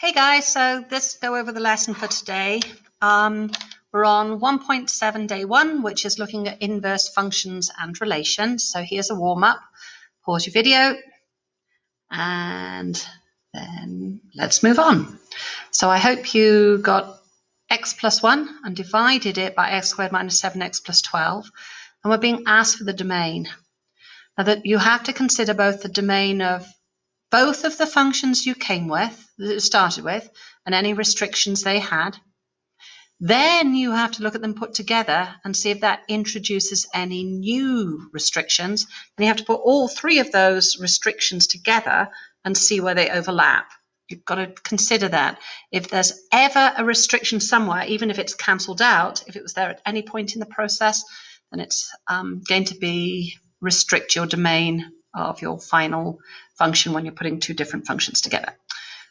Hey guys, so let's go over the lesson for today. We're on 1.7 day 1, which is looking at inverse functions and relations. So here's a warm-up. Pause your video and then let's move on. So I hope you got x plus 1 and divided it by x squared minus 7x plus 12. And we're being asked for the domain. Now that you have to consider both the domain of both of the functions you came with, that it started with, and any restrictions they had. Then you have to look at them put together and see if that introduces any new restrictions. And you have to put all three of those restrictions together and see where they overlap. You've got to consider that. If there's ever a restriction somewhere, even if it's cancelled out, if it was there at any point in the process, then it's going to be restrict your domain of your final function when you're putting two different functions together.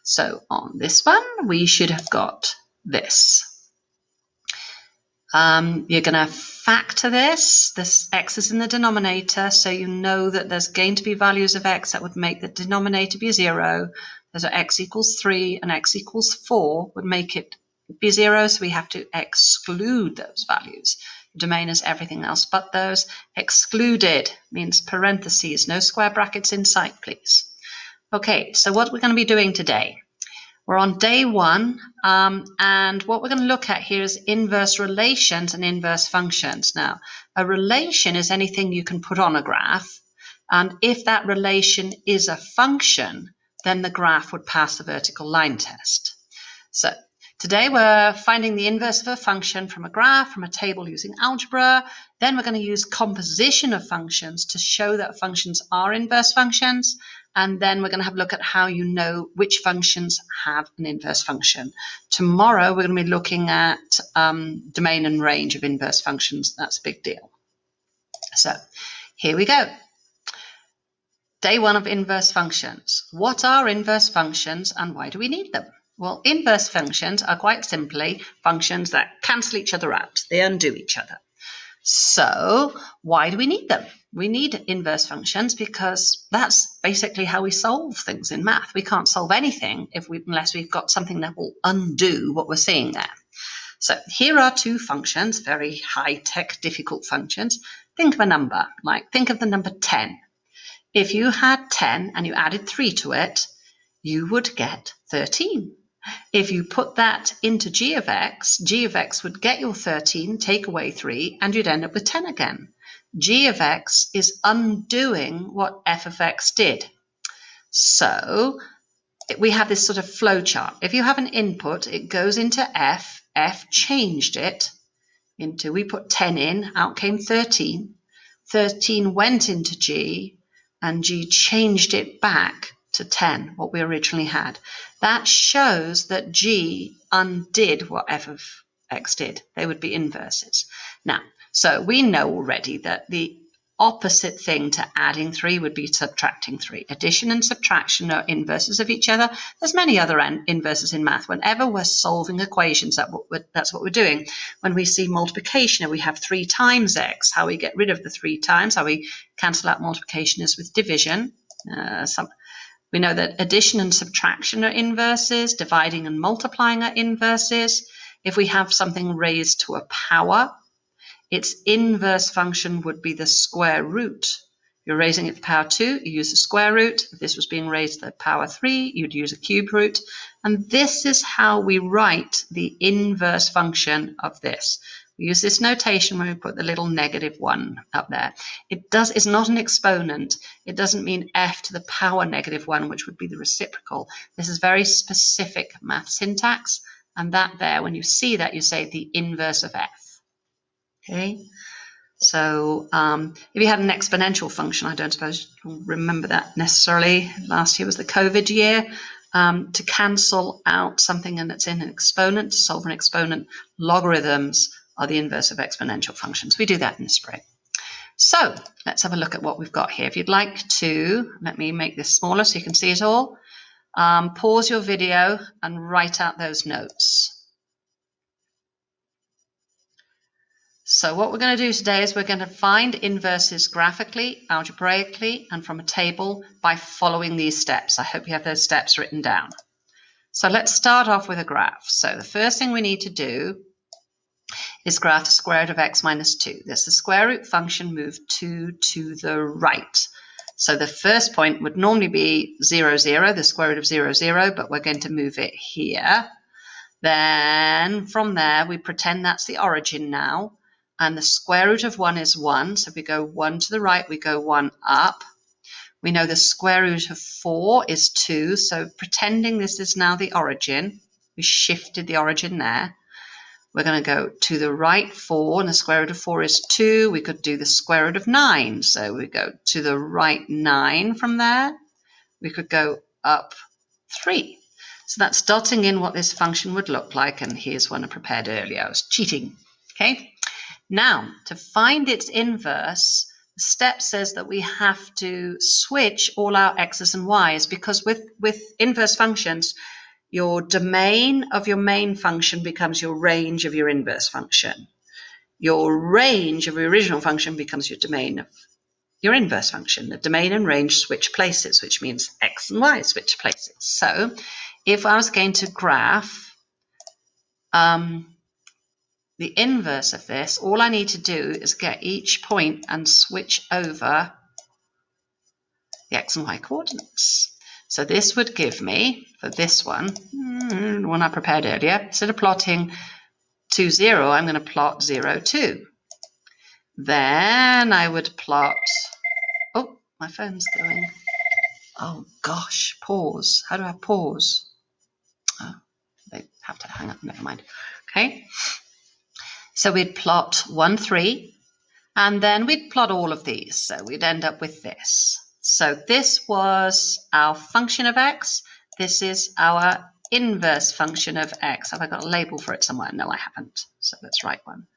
So on this one, we should have got this. You're going to factor this x is in the denominator, so you know that there's going to be values of x that would make the denominator be 0. Those are x equals 3 and x equals 4 would make it be 0, so we have to exclude those values. The domain is everything else but those. Excluded means parentheses, no square brackets in sight, please. Okay, so what we're going to be doing today. We're on day 1, and what we're going to look at here is inverse relations and inverse functions. Now, a relation is anything you can put on a graph, and if that relation is a function, then the graph would pass the vertical line test. So today we're finding the inverse of a function from a graph, from a table using algebra. Then we're going to use composition of functions to show that functions are inverse functions. And then we're going to have a look at how you know which functions have an inverse function. Tomorrow we're going to be looking at domain and range of inverse functions. That's a big deal. So here we go. Day 1 of inverse functions. What are inverse functions and why do we need them? Well, inverse functions are quite simply functions that cancel each other out. They undo each other. So why do we need them? We need inverse functions because that's basically how we solve things in math. We can't solve anything unless we've got something that will undo what we're seeing there. So here are two functions, very high-tech, difficult functions. Think of a number, think of the number 10. If you had 10 and you added 3 to it, you would get 13. If you put that into g of x would get your 13, take away 3, and you'd end up with 10 again. G of x is undoing what f of x did. So we have this sort of flow chart. If you have an input, it goes into f changed it into, we put 10 in, out came 13. 13 went into g, and g changed it back to 10, what we originally had. That shows that g undid what f of x did. They would be inverses. Now, so we know already that the opposite thing to adding 3 would be subtracting 3. Addition and subtraction are inverses of each other. There's many other inverses in math. Whenever we're solving equations, that's what we're doing. When we see multiplication and we have 3 times x, how we get rid of the 3 times, how we cancel out multiplication is with division. We know that addition and subtraction are inverses, dividing and multiplying are inverses. If we have something raised to a power, its inverse function would be the square root. If you're raising it to the power 2, you use the square root. If this was being raised to the power 3, you'd use a cube root. And this is how we write the inverse function of this. We use this notation when we put the little -1 up there. It's not an exponent. It doesn't mean f to the power -1, which would be the reciprocal. This is very specific math syntax. And that there, when you see that, you say the inverse of f. Okay, so if you had an exponential function, I don't suppose you'll remember that necessarily. Last year was the COVID year. To cancel out something and it's in an exponent, to solve an exponent, logarithms are the inverse of exponential functions. We do that in the spring. So let's have a look at what we've got here. If you'd like to, let me make this smaller so you can see it all. Pause your video and write out those notes. So what we're going to do today is we're going to find inverses graphically, algebraically, and from a table by following these steps. I hope you have those steps written down. So let's start off with a graph. So the first thing we need to do is graph the square root of x minus 2. There's the square root function moved 2 to the right. So the first point would normally be 0, 0, the square root of 0, 0, but we're going to move it here. Then from there, we pretend that's the origin now. And the square root of 1 is 1. So if we go 1 to the right, we go 1 up. We know the square root of 4 is 2. So pretending this is now the origin, we shifted the origin there. We're going to go to the right 4, and the square root of 4 is 2. We could do the square root of 9. So we go to the right 9 from there. We could go up 3. So that's dotting in what this function would look like. And here's one I prepared earlier. I was cheating. Okay. Now, to find its inverse, the step says that we have to switch all our x's and y's, because with inverse functions, your domain of your main function becomes your range of your inverse function. Your range of your original function becomes your domain of your inverse function. The domain and range switch places, which means x and y switch places. So if I was going to graph the inverse of this, all I need to do is get each point and switch over the x and y coordinates. So this would give me, for this one, the one I prepared earlier, instead of plotting 2, 0, I'm going to plot 0, 2. Then I would plot, oh, my phone's going. Oh gosh, pause. How do I pause? Oh, they have to hang up, never mind. Okay, so we'd plot 1, 3, and then we'd plot all of these. So we'd end up with this. So this was our function of x. This is our inverse function of x. Have I got a label for it somewhere? No, I haven't. So let's write one.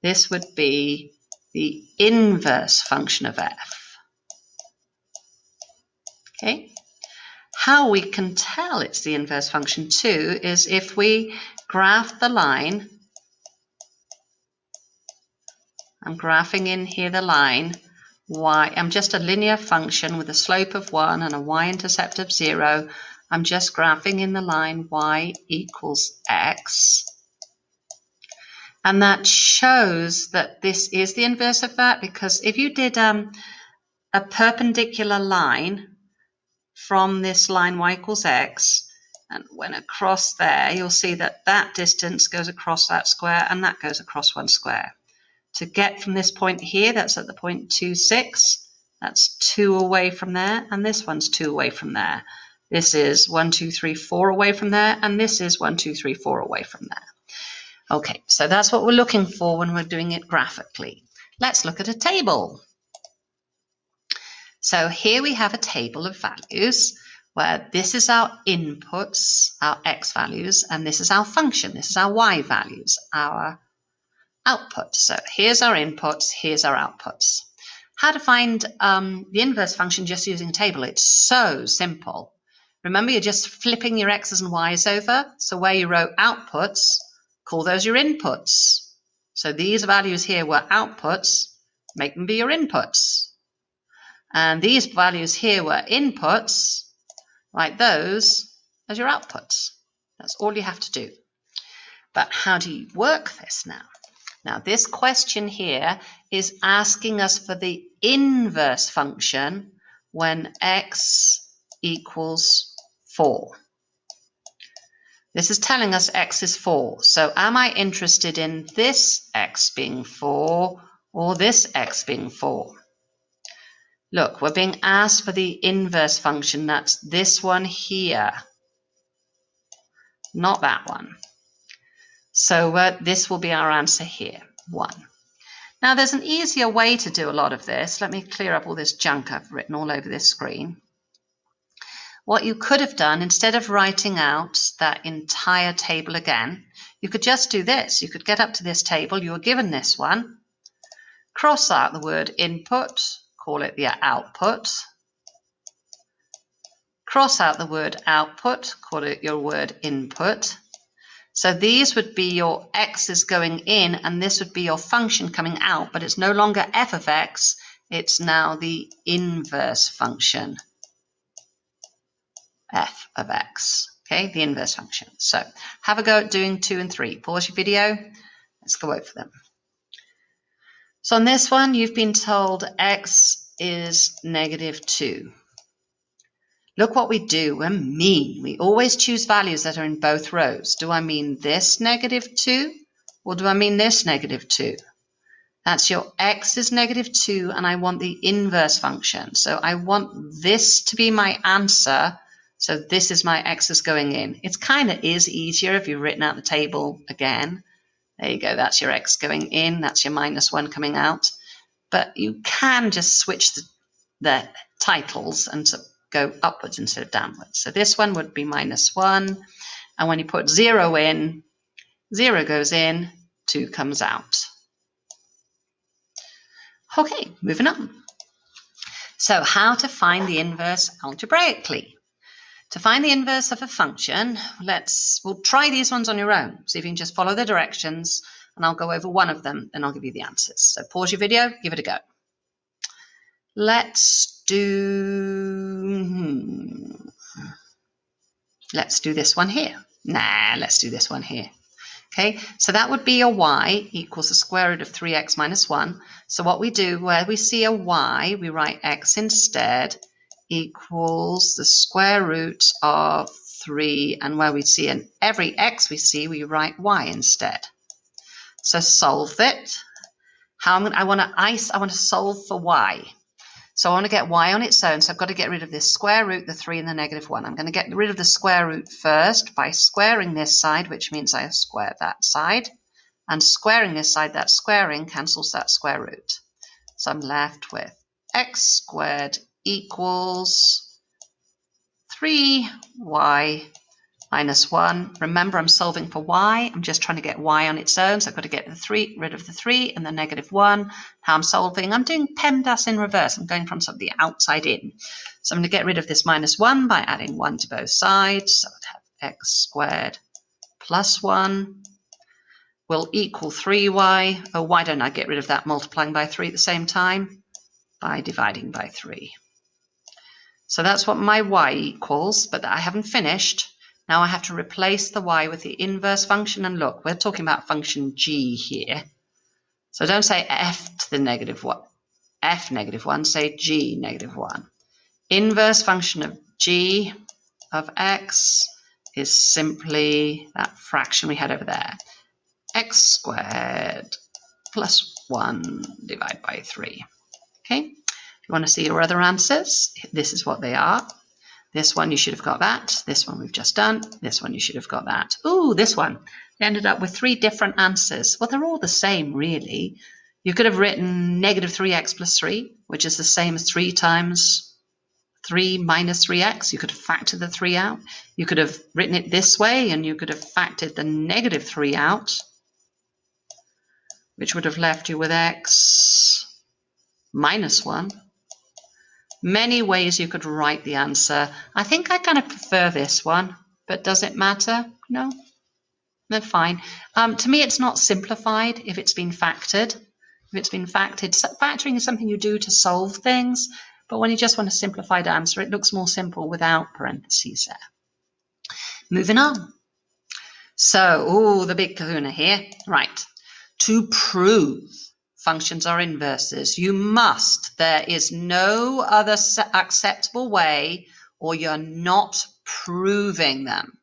This would be the inverse function of f. Okay. How we can tell it's the inverse function too is if we graph the line. I'm graphing in here the line y. I'm just a linear function with a slope of 1 and a y-intercept of 0. I'm just graphing in the line y equals x. And that shows that this is the inverse of that, because if you did a perpendicular line from this line y equals x and went across there, you'll see that that distance goes across that square and that goes across one square. To get from this point here, that's at the point 2, 6, that's 2 away from there, and this one's 2 away from there. This is 1, 2, 3, 4 away from there, and this is 1, 2, 3, 4 away from there. Okay, so that's what we're looking for when we're doing it graphically. Let's look at a table. So here we have a table of values where this is our inputs, our x values, and this is our function, this is our y values, our output. So here's our inputs, here's our outputs. How to find the inverse function just using a table? It's so simple. Remember, you're just flipping your x's and y's over. So where you wrote outputs, call those your inputs. So these values here were outputs, make them be your inputs. And these values here were inputs, write those as your outputs. That's all you have to do. But how do you work this now? Now, this question here is asking us for the inverse function when x equals 4. This is telling us x is 4. So am I interested in this x being 4 or this x being 4? Look, we're being asked for the inverse function. That's this one here, not that one. So this will be our answer here, 1. Now, there's an easier way to do a lot of this. Let me clear up all this junk I've written all over this screen. What you could have done, instead of writing out that entire table again, you could just do this. You could get up to this table. You were given this one. Cross out the word input. Call it the output. Cross out the word output. Call it your word input. So these would be your x's going in, and this would be your function coming out, but it's no longer f of x, it's now the inverse function, f of x. okay, the inverse function. So have a go at doing 2 and 3. Pause your video. Let's go over them. So on this one, you've been told x is -2. Look what we do. We're mean. We always choose values that are in both rows. Do I mean this -2 or do I mean this -2? That's your x is -2 and I want the inverse function. So I want this to be my answer. So this is my x's going in. It kind of is easier if you've written out the table again. There you go. That's your x going in. That's your -1 coming out. But you can just switch the titles and go upwards instead of downwards. So this one would be -1. And when you put 0 in, 0 goes in, 2 comes out. Okay, moving on. So how to find the inverse algebraically. To find the inverse of a function, we'll try these ones on your own. See if you can just follow the directions and I'll go over one of them and I'll give you the answers. So pause your video, give it a go. Let's do this one here. Let's do this one here. Okay, so that would be a y equals the square root of 3x minus 1. So what we do, where we see a y, we write x instead equals the square root of 3. And where we see every x we see, we write y instead. So solve it. I want to solve for y. So I want to get y on its own, so I've got to get rid of this square root, the 3 and the -1. I'm going to get rid of the square root first by squaring this side, which means I square that side. And squaring this side, that squaring cancels that square root. So I'm left with x squared equals 3y minus 1. Remember, I'm solving for y. I'm just trying to get y on its own. So I've got to get rid of the 3 and the -1. How I'm solving, I'm doing PEMDAS in reverse. I'm going from the outside in. So I'm going to get rid of this -1 by adding 1 to both sides. So I'd have x squared plus 1 will equal 3y. Oh, why don't I get rid of that multiplying by 3 at the same time? By dividing by 3. So that's what my y equals, but I haven't finished. Now I have to replace the y with the inverse function, and look, we're talking about function g here. So don't say f to the -1, f -1, say g -1. Inverse function of g of x is simply that fraction we had over there, x squared plus 1 divided by 3. Okay, if you want to see your other answers, this is what they are. This one, you should have got that. This one we've just done. This one, you should have got that. Ooh, this one. We ended up with 3 different answers. Well, they're all the same, really. You could have written -3x plus 3, which is the same as 3 times 3 minus 3x. You could have factored the 3 out. You could have written it this way, and you could have factored the -3 out, which would have left you with x minus 1. Many ways you could write the answer. I think I kind of prefer this one, but does it matter? No, they're fine. To me, it's not simplified if it's been factored. If it's been factored, factoring is something you do to solve things, but when you just want a simplified answer, it looks more simple without parentheses there. Moving on. So, the big kahuna here. Right. To prove functions are inverses, you must. There is no other acceptable way, or you're not proving them.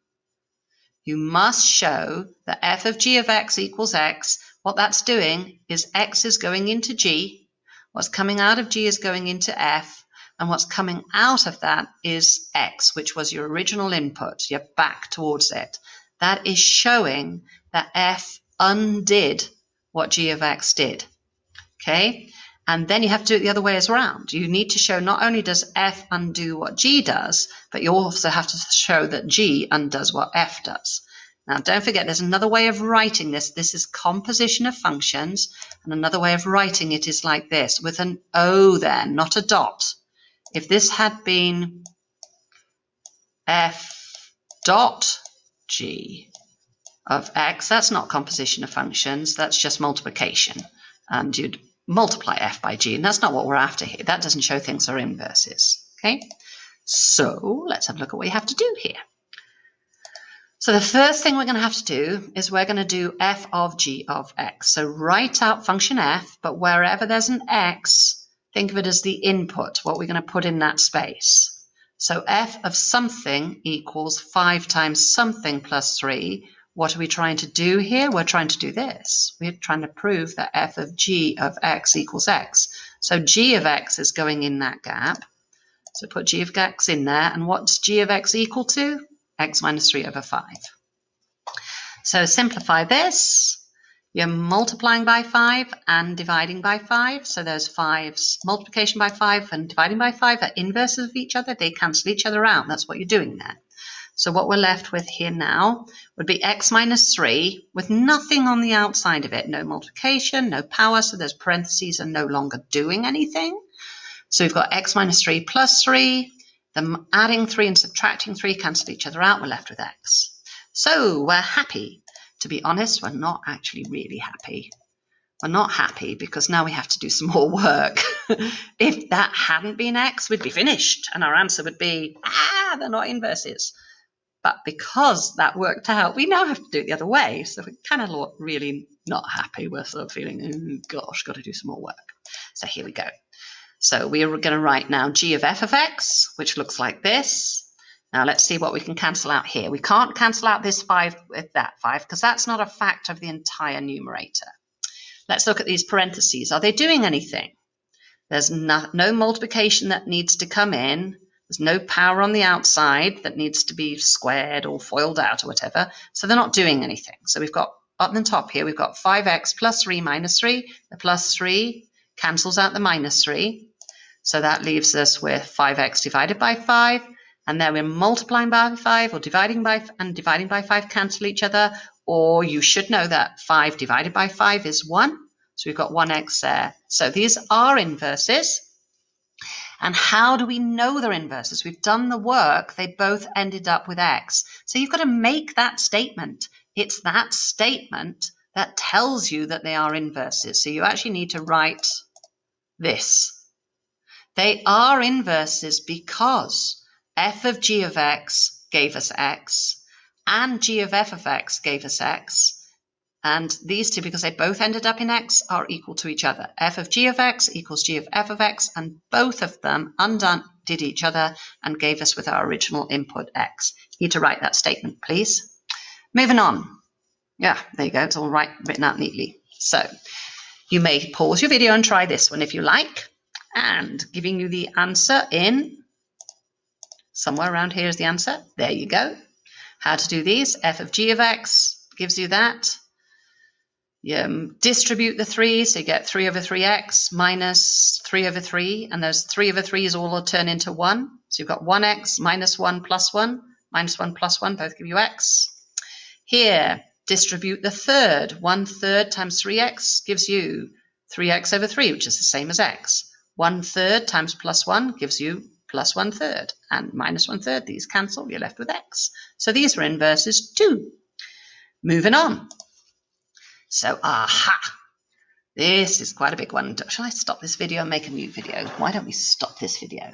You must show that f of g of x equals x. What that's doing is x is going into g, what's coming out of g is going into f, and what's coming out of that is x, which was your original input. You're back towards it. That is showing that f undid what g of x did. Okay, and then you have to do it the other way as around. You need to show not only does f undo what g does, but you also have to show that g undoes what f does. Now, don't forget, there's another way of writing this. This is composition of functions, and another way of writing it is like this, with an O there, not a dot. If this had been f dot g of x, that's not composition of functions, that's just multiplication. And you'd multiply f by g, and that's not what we're after here. That doesn't show things are inverses. Okay, so let's have a look at what we have to do here. So the first thing we're going to have to do is we're going to do f of g of x. So write out function f, but wherever there's an x, think of it as the input, what we're going to put in that space. So f of something equals 5 times something plus 3. What are we trying to do here? We're trying to do this. We're trying to prove that f of g of x equals x. So g of x is going in that gap. So put g of x in there. And what's g of x equal to? X minus 3 over 5. So simplify this. You're multiplying by 5 and dividing by 5. So those 5's multiplication by 5 and dividing by 5 are inverses of each other. They cancel each other out. That's what you're doing there. So what we're left with here now would be x minus 3 with nothing on the outside of it. No multiplication, no power. So those parentheses are no longer doing anything. So we've got x minus 3 plus 3. Them adding 3 and subtracting 3 cancel each other out. We're left with x. So we're happy. To be honest, we're not actually really happy. We're not happy because now we have to do some more work. If that hadn't been x, we'd be finished. And our answer would be, they're not inverses. But because that worked out, we now have to do it the other way. So we're kind of really not happy. We're sort of feeling, oh gosh, got to do some more work. So here we go. So we are going to write now g of f of x, which looks like this. Now let's see what we can cancel out here. We can't cancel out this 5 with that 5 because that's not a factor of the entire numerator. Let's look at these parentheses. Are they doing anything? There's no multiplication that needs to come in. There's no power on the outside that needs to be squared or FOILed out or whatever. So they're not doing anything. So we've got up the top here, we've got 5x plus 3 minus 3. The plus 3 cancels out the minus 3. So that leaves us with 5x divided by 5. And then we're multiplying by 5 or dividing by 5 cancel each other. Or you should know that 5 divided by 5 is 1. So we've got 1x there. So these are inverses. And how do we know they're inverses? We've done the work. They both ended up with x. So you've got to make that statement. It's that statement that tells you that they are inverses. So you actually need to write this. They are inverses because f of g of x gave us x and g of f of x gave us x. And these two, because they both ended up in x, are equal to each other. F of g of x equals g of f of x, and both of them undid each other and gave us with our original input x. You need to write that statement, please. Moving on. Yeah, there you go. It's all written out neatly. So you may pause your video and try this one if you like. And giving you the answer in somewhere around here is the answer. There you go. How to do these. F of g of x gives you that. You distribute the 3, so you get 3 over 3x minus 3 over 3. And those 3 over 3s all will turn into 1. So you've got 1x minus 1 plus 1. Minus 1 plus 1 both give you x. Here, distribute the third. 1/3 times 3x gives you 3x over 3, which is the same as x. 1/3 times plus 1 gives you plus 1/3. And minus 1/3, these cancel, you're left with x. So these are inverses too. Moving on. So, this is quite a big one. Shall I stop this video and make a new video? Why don't we stop this video?